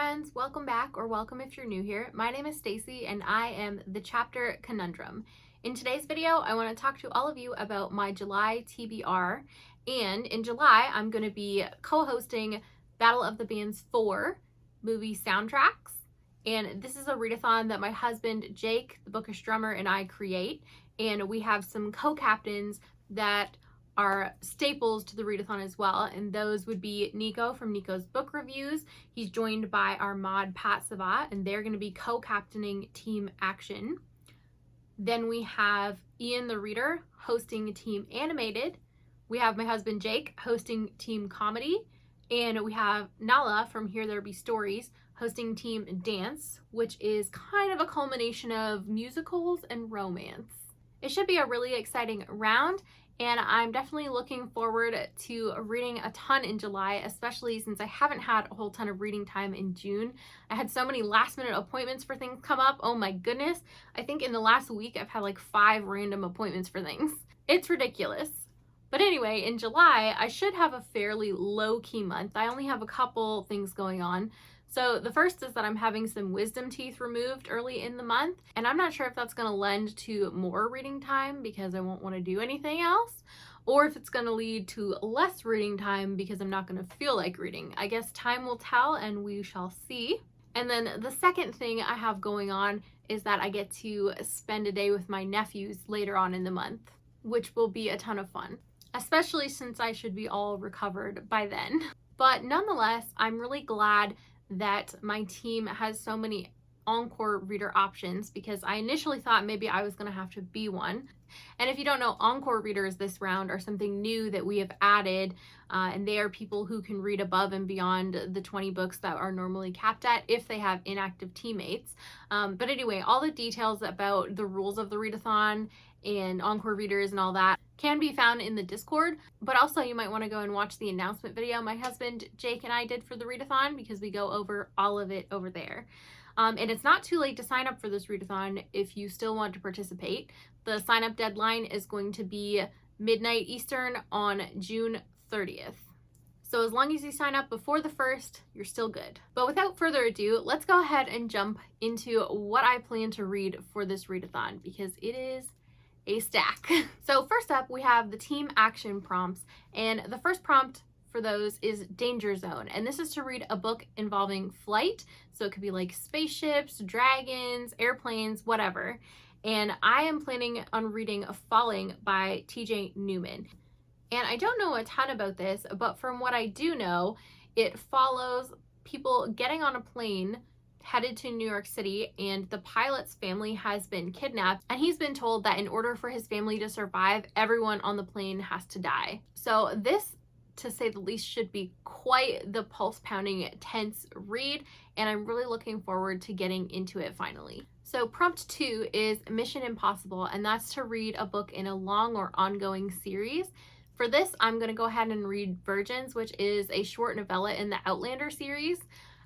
friends, welcome back, or welcome if you're new here. My name is Stacy and I am the chapter Conundrum. In today's video, I want to talk to all of you about my July TBR, and in July, I'm going to be co-hosting Battle of the Bands 4 movie soundtracks, and this is a readathon that my husband Jake, the bookish drummer, and I create, and we have some co-captains that are staples to the readathon as well, and those would be Niko from Niko's book reviews. He's joined by our mod Pat Savat, and they're going to be co-captaining Team Action. Then we have Ian the Reader hosting Team Animated. We have my husband Jake hosting Team Comedy, and we have Nala from Here There Be Stories hosting Team Dance, which is kind of a culmination of musicals and romance. It should be a really exciting round, and I'm definitely looking forward to reading a ton in July, especially since I haven't had a whole ton of reading time in June. I had so many last minute appointments for things come up. Oh my goodness. I think in the last week I've had like 5 random appointments for things. It's ridiculous. But anyway, in July, I should have a fairly low-key month. I only have a couple things going on. So the first is that I'm having some wisdom teeth removed early in the month, and I'm not sure if that's going to lend to more reading time because I won't want to do anything else, or if it's going to lead to less reading time because I'm not going to feel like reading. I guess time will tell and we shall see. And then the second thing I have going on is that I get to spend a day with my nephews later on in the month, which will be a ton of fun, especially since I should be all recovered by then. But nonetheless, I'm really glad that my team has so many encore reader options, because I initially thought maybe I was going to have to be one. And if you don't know, encore readers this round are something new that we have added, and they are people who can read above and beyond the 20 books that are normally capped at if they have inactive teammates. But anyway, all the details about the rules of the readathon and encore readers and all that can be found in the Discord, but also you might want to go and watch the announcement video my husband Jake and I did for the readathon, because we go over all of it over there. And it's not too late to sign up for this readathon if you still want to participate. The sign up deadline is going to be midnight Eastern on June 30th. So as long as you sign up before the 1st, you're still good. But without further ado, let's go ahead and jump into what I plan to read for this readathon, because it is a stack. So first up, we have the Team Action prompts, and the first prompt for those is Danger Zone, and this is to read a book involving flight, so it could be like spaceships, dragons, airplanes, whatever. And I am planning on reading Falling by TJ Newman. And I don't know a ton about this, but from what I do know, it follows people getting on a plane headed to New York City, and the pilot's family has been kidnapped, and he's been told that in order for his family to survive, everyone on the plane has to die. So this, to say the least, should be quite the pulse-pounding, tense read, and I'm really looking forward to getting into it finally. So prompt 2 is Mission Impossible, and that's to read a book in a long or ongoing series. For this, I'm going to go ahead and read Virgins, which is a short novella in the Outlander series.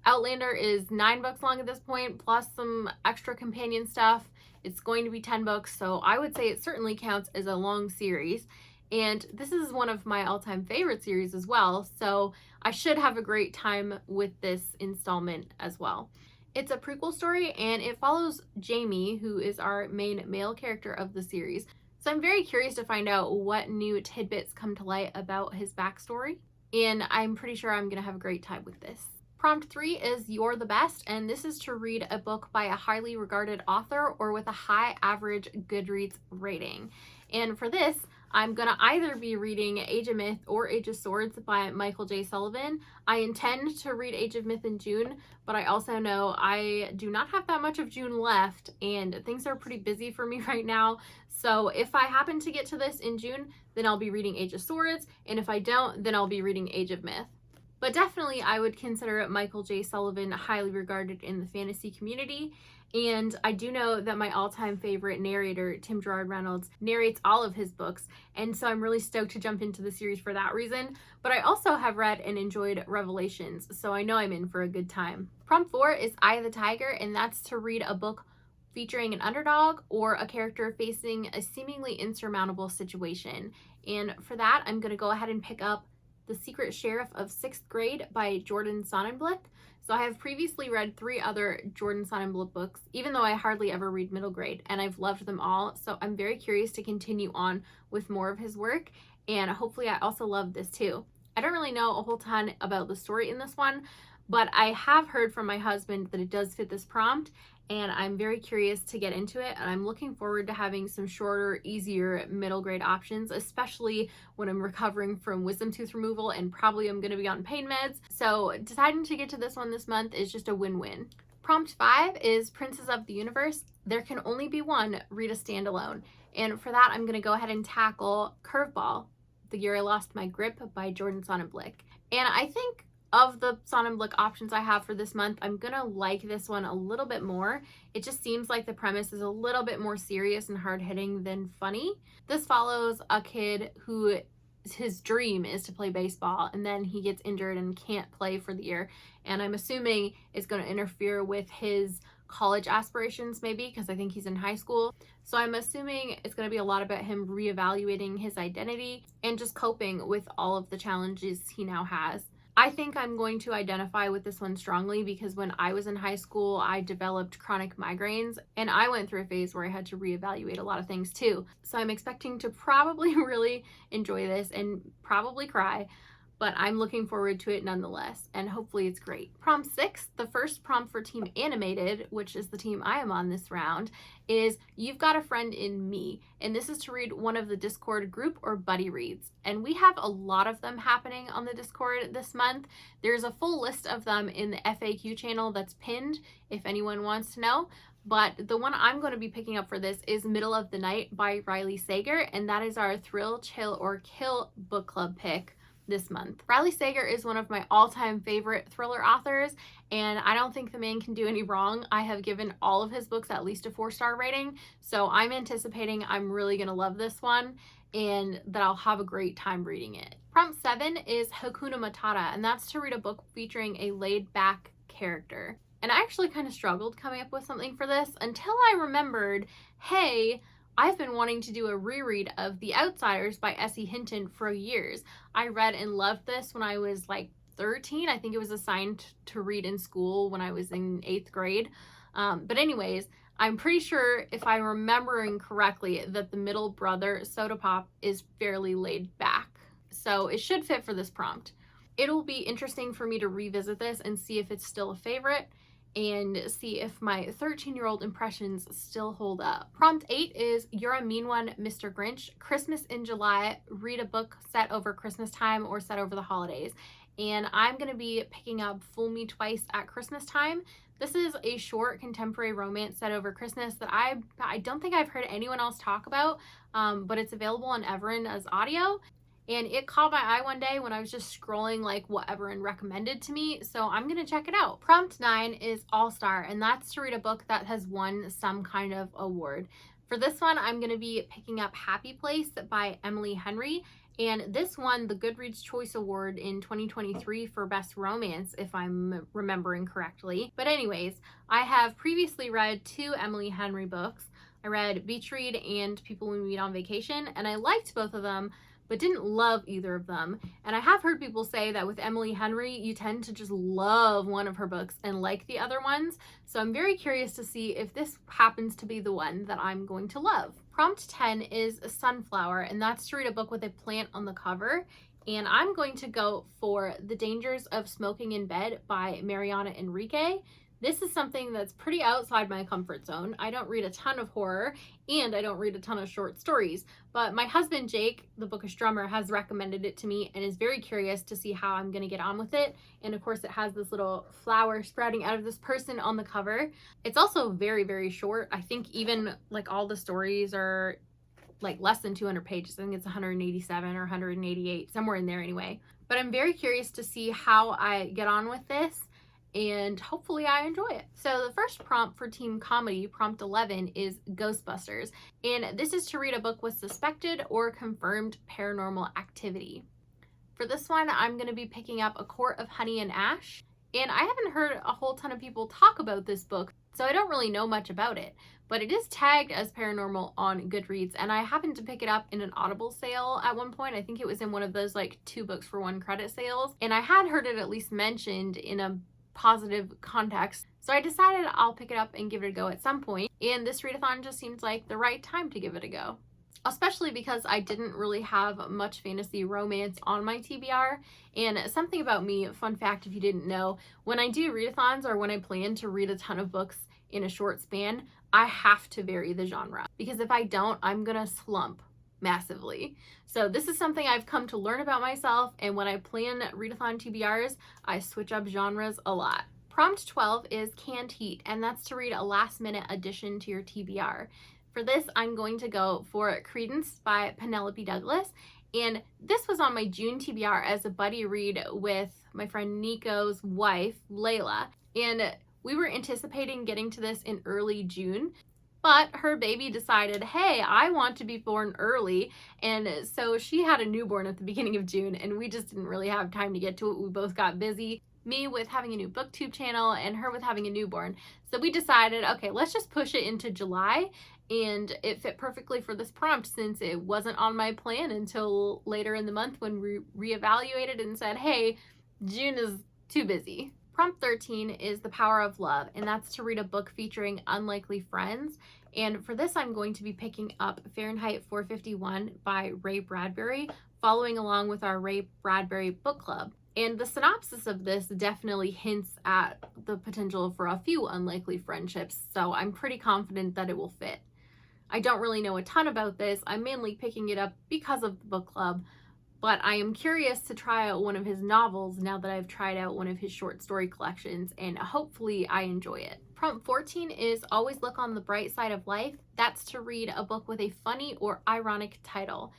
Outlander is 9 books long at this point, plus some extra companion stuff. It's going to be 10 books, so I would say it certainly counts as a long series. And this is one of my all-time favorite series as well, so I should have a great time with this installment as well. It's a prequel story, and it follows Jamie, who is our main male character of the series. So I'm very curious to find out what new tidbits come to light about his backstory, and I'm pretty sure I'm going to have a great time with this. Prompt 3 is You're the Best, and this is to read a book by a highly regarded author or with a high average Goodreads rating. And for this, I'm going to either be reading Age of Myth or Age of Swords by Michael J. Sullivan. I intend to read Age of Myth in June, but I also know I do not have that much of June left, and things are pretty busy for me right now. So if I happen to get to this in June, then I'll be reading Age of Swords, and if I don't, then I'll be reading Age of Myth. But definitely I would consider Michael J. Sullivan highly regarded in the fantasy community, and I do know that my all-time favorite narrator, Tim Gerard Reynolds, narrates all of his books, and so I'm really stoked to jump into the series for that reason. But I also have read and enjoyed Revelations, so I know I'm in for a good time. Prompt 4 is Eye of the Tiger, and that's to read a book featuring an underdog or a character facing a seemingly insurmountable situation. And for that, I'm going to go ahead and pick up The Secret Sheriff of 6th Grade by Jordan Sonnenblick. So I have previously read 3 other Jordan Sonnenblick books, even though I hardly ever read middle grade, and I've loved them all. So I'm very curious to continue on with more of his work, and hopefully I also love this too. I don't really know a whole ton about the story in this one, but I have heard from my husband that it does fit this prompt, and I'm very curious to get into it, and I'm looking forward to having some shorter, easier middle grade options, especially when I'm recovering from wisdom tooth removal and probably I'm going to be on pain meds. So deciding to get to this one this month is just a win-win. Prompt 5 is Princes of the Universe. There Can Only Be One, Read a Standalone. And for that, I'm going to go ahead and tackle Curveball, The Year I Lost My Grip by Jordan Sonnenblick. And I think of the Sonnenblick options I have for this month, I'm gonna like this one a little bit more. It just seems like the premise is a little bit more serious and hard-hitting than funny. This follows a kid who his dream is to play baseball, and then he gets injured and can't play for the year, and I'm assuming it's going to interfere with his college aspirations, maybe, because I think he's in high school. So I'm assuming it's going to be a lot about him reevaluating his identity and just coping with all of the challenges he now has. I think I'm going to identify with this one strongly because when I was in high school, I developed chronic migraines, and I went through a phase where I had to reevaluate a lot of things too. So I'm expecting to probably really enjoy this and probably cry, but I'm looking forward to it nonetheless, and hopefully it's great. Prompt 6, the first prompt for Team Animated, which is the team I am on this round, is You've Got a Friend in Me, and this is to read one of the Discord group or buddy reads. And we have a lot of them happening on the Discord this month. There's a full list of them in the FAQ channel that's pinned if anyone wants to know. But the one I'm going to be picking up for this is Middle of the Night by Riley Sager, and that is our Thrill, Chill, or Kill book club pick this month. Riley Sager is one of my all-time favorite thriller authors, and I don't think the man can do any wrong. I have given all of his books at least a 4-star rating, so I'm anticipating I'm really gonna love this one and that I'll have a great time reading it. Prompt 7 is Hakuna Matata, and that's to read a book featuring a laid-back character. And I actually kind of struggled coming up with something for this until I remembered, hey, I've been wanting to do a reread of The Outsiders by S.E. Hinton for years. I read and loved this when I was like 13. I think it was assigned to read in school when I was in 8th grade. But anyways, I'm pretty sure, if I'm remembering correctly, that the middle brother, Soda Pop, is fairly laid back. So it should fit for this prompt. It'll be interesting for me to revisit this and see if it's still a favorite, and see if my 13-year-old impressions still hold up. Prompt 8 is You're a Mean One, Mr. Grinch. Christmas in July. Read a book set over Christmas time or set over the holidays. And I'm going to be picking up Fool Me Twice at Christmas Time. This is a short contemporary romance set over Christmas that I don't think I've heard anyone else talk about, but it's available on Everin as audio. And it caught my eye one day when I was just scrolling like what Everin recommended to me, so I'm gonna check it out. Prompt 9 is All Star, and that's to read a book that has won some kind of award. For this one, I'm gonna be picking up Happy Place by Emily Henry, and this won the Goodreads Choice Award in 2023 for Best Romance, if I'm remembering correctly. But anyways, I have previously read 2 Emily Henry books. I read Beach Read and People We Meet on Vacation, and I liked both of them, but didn't love either of them. And I have heard people say that with Emily Henry, you tend to just love one of her books and like the other ones. So I'm very curious to see if this happens to be the one that I'm going to love. Prompt 10 is Sunflower, and that's to read a book with a plant on the cover. And I'm going to go for The Dangers of Smoking in Bed by Mariana Enrique. This is something that's pretty outside my comfort zone. I don't read a ton of horror, and I don't read a ton of short stories, but my husband Jake, the bookish drummer, has recommended it to me and is very curious to see how I'm gonna get on with it. And of course it has this little flower sprouting out of this person on the cover. It's also very, very short. I think even like all the stories are like less than 200 pages. I think it's 187 or 188, somewhere in there anyway. But I'm very curious to see how I get on with this, and hopefully I enjoy it. So the first prompt for Team Comedy, prompt 11, is Ghostbusters. And this is to read a book with suspected or confirmed paranormal activity. For this one, I'm going to be picking up A Court of Honey and Ash. And I haven't heard a whole ton of people talk about this book, so I don't really know much about it. But it is tagged as paranormal on Goodreads, and I happened to pick it up in an Audible sale at one point. I think it was in one of those like 2 books for 1 credit sales, and I had heard it at least mentioned in a positive context. So I decided I'll pick it up and give it a go at some point, and this readathon just seems like the right time to give it a go. Especially because I didn't really have much fantasy romance on my TBR. And something about me, fun fact if you didn't know, when I do readathons or when I plan to read a ton of books in a short span, I have to vary the genre. Because if I don't, I'm gonna slump massively. So this is something I've come to learn about myself, and when I plan readathon TBRs, I switch up genres a lot. Prompt 12 is Canned Heat, and that's to read a last-minute addition to your TBR. For this, I'm going to go for Credence by Penelope Douglas. And this was on my June TBR as a buddy read with my friend Niko's wife, Layla. And we were anticipating getting to this in early June, but her baby decided, hey, I want to be born early. And so she had a newborn at the beginning of June, and we just didn't really have time to get to it. We both got busy. Me with having a new booktube channel and her with having a newborn. So we decided, okay, let's just push it into July, and it fit perfectly for this prompt since it wasn't on my plan until later in the month when we reevaluated and said, hey, June is too busy. Prompt 13 is The Power of Love, and that's to read a book featuring unlikely friends. And for this, I'm going to be picking up Fahrenheit 451 by Ray Bradbury, following along with our Ray Bradbury book club. And the synopsis of this definitely hints at the potential for a few unlikely friendships, so I'm pretty confident that it will fit. I don't really know a ton about this. I'm mainly picking it up because of the book club, but I am curious to try out one of his novels now that I've tried out one of his short story collections, and hopefully I enjoy it. Prompt 14 is Always Look on the Bright Side of Life. That's to read a book with a funny or ironic title.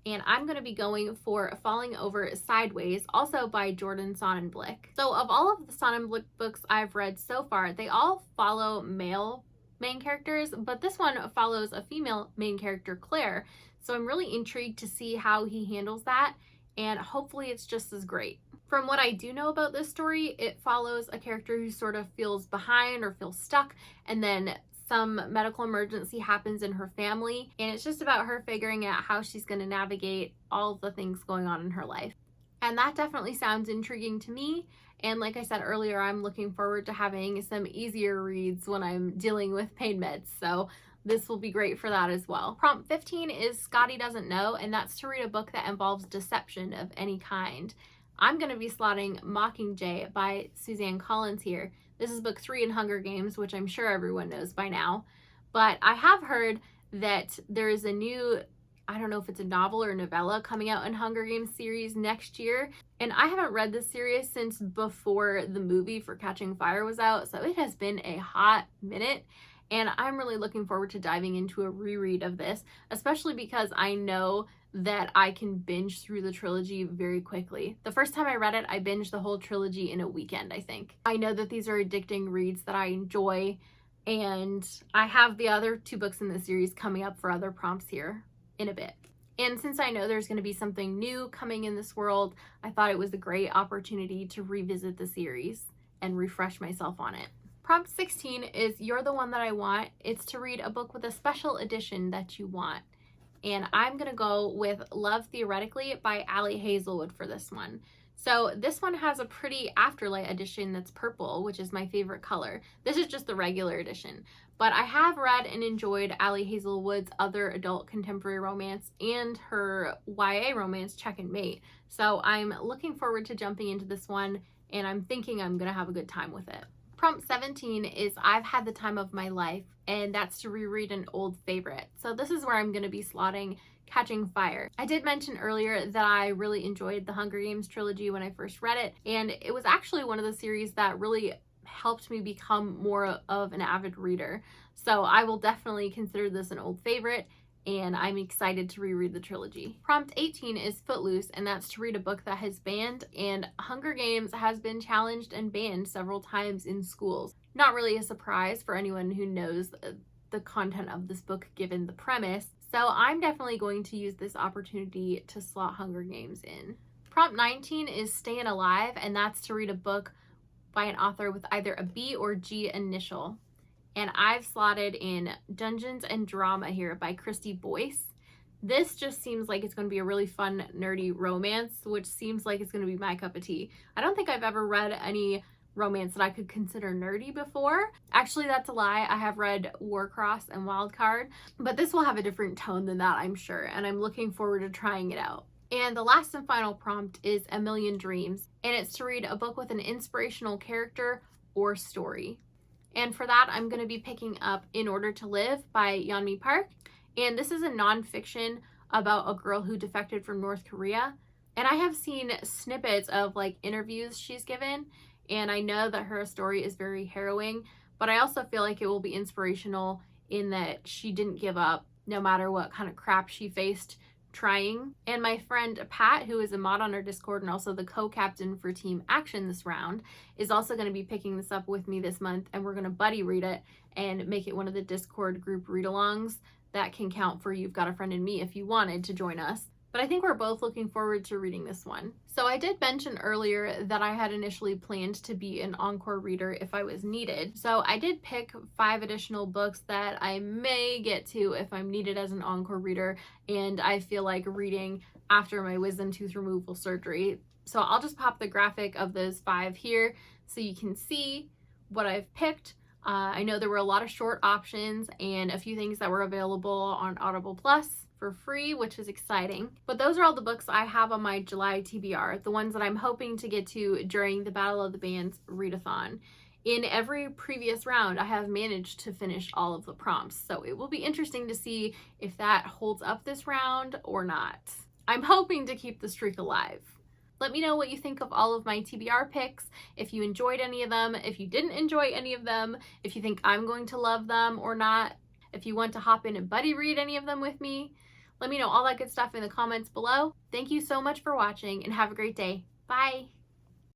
And I'm going to be going for Falling Over Sideways, also by Jordan Sonnenblick. So of all of the Sonnenblick books I've read so far, they all follow male main characters, but this one follows a female main character, Claire. So I'm really intrigued to see how he handles that, and hopefully it's just as great. From what I do know about this story, it follows a character who sort of feels behind or feels stuck, and then some medical emergency happens in her family, and it's just about her figuring out how she's going to navigate all the things going on in her life. And that definitely sounds intriguing to me. And like I said earlier, I'm looking forward to having some easier reads when I'm dealing with pain meds. So this will be great for that as well. Prompt 15 is Scotty Doesn't Know, and that's to read a book that involves deception of any kind. I'm going to be slotting Mockingjay by Suzanne Collins here. This is book 3 in Hunger Games, which I'm sure everyone knows by now. But I have heard that there is a new, I don't know if it's a novel or a novella coming out in Hunger Games series next year. And I haven't read this series since before the movie for Catching Fire was out. So it has been a hot minute. And I'm really looking forward to diving into a reread of this, especially because I know that I can binge through the trilogy very quickly. The first time I read it, I binged the whole trilogy in a weekend, I think. I know that these are addicting reads that I enjoy, and I have the other 2 books in the series coming up for other prompts here in a bit. And since I know there's going to be something new coming in this world, I thought it was a great opportunity to revisit the series and refresh myself on it. Prompt 16 is You're the One That I Want. It's to read a book with a special edition that you want. And I'm going to go with Love Theoretically by Allie Hazelwood for this one. So this one has a pretty Afterlight edition that's purple, which is my favorite color. This is just the regular edition. But I have read and enjoyed Allie Hazelwood's other adult contemporary romance and her YA romance, Check and Mate. So I'm looking forward to jumping into this one, and I'm thinking I'm going to have a good time with it. Prompt 17 is I've Had the Time of My Life, and that's to reread an old favorite. So this is where I'm going to be slotting Catching Fire. I did mention earlier that I really enjoyed the Hunger Games trilogy when I first read it, and it was actually one of the series that really helped me become more of an avid reader. So I will definitely consider this an old favorite, and I'm excited to reread the trilogy. Prompt 18 is Footloose, and that's to read a book that has banned, and Hunger Games has been challenged and banned several times in schools. Not really a surprise for anyone who knows the content of this book given the premise, so I'm definitely going to use this opportunity to slot Hunger Games in. Prompt 19 is Staying Alive, and that's to read a book by an author with either a B or G initial. And I've slotted in Dungeons and Drama here by Christy Boyce. This just seems like it's going to be a really fun, nerdy romance, which seems like it's going to be my cup of tea. I don't think I've ever read any romance that I could consider nerdy before. Actually, that's a lie. I have read Warcross and Wildcard, but this will have a different tone than that, I'm sure, and I'm looking forward to trying it out. And the last and final prompt is A Million Dreams, and it's to read a book with an inspirational character or story. And for that, I'm going to be picking up In Order to Live by Yeonmi Park. And this is a nonfiction about a girl who defected from North Korea. And I have seen snippets of like interviews she's given, and I know that her story is very harrowing, but I also feel like it will be inspirational in that she didn't give up no matter what kind of crap she faced trying. And my friend Pat, who is a mod on our Discord and also the co-captain for Team Action this round, is also going to be picking this up with me this month, and we're going to buddy read it and make it one of the Discord group read-alongs that can count for You've Got a Friend in Me if you wanted to join us. But I think we're both looking forward to reading this one. So I did mention earlier that I had initially planned to be an encore reader if I was needed. So I did pick 5 additional books that I may get to if I'm needed as an encore reader and I feel like reading after my wisdom tooth removal surgery. So I'll just pop the graphic of those 5 here so you can see what I've picked. I know there were a lot of short options and a few things that were available on Audible Plus for free, which is exciting. But those are all the books I have on my July TBR, the ones that I'm hoping to get to during the Battle of the Bands readathon. In every previous round, I have managed to finish all of the prompts, so it will be interesting to see if that holds up this round or not. I'm hoping to keep the streak alive. Let me know what you think of all of my TBR picks, if you enjoyed any of them, if you didn't enjoy any of them, if you think I'm going to love them or not, if you want to hop in and buddy read any of them with me. Let me know all that good stuff in the comments below. Thank you so much for watching and have a great day. Bye!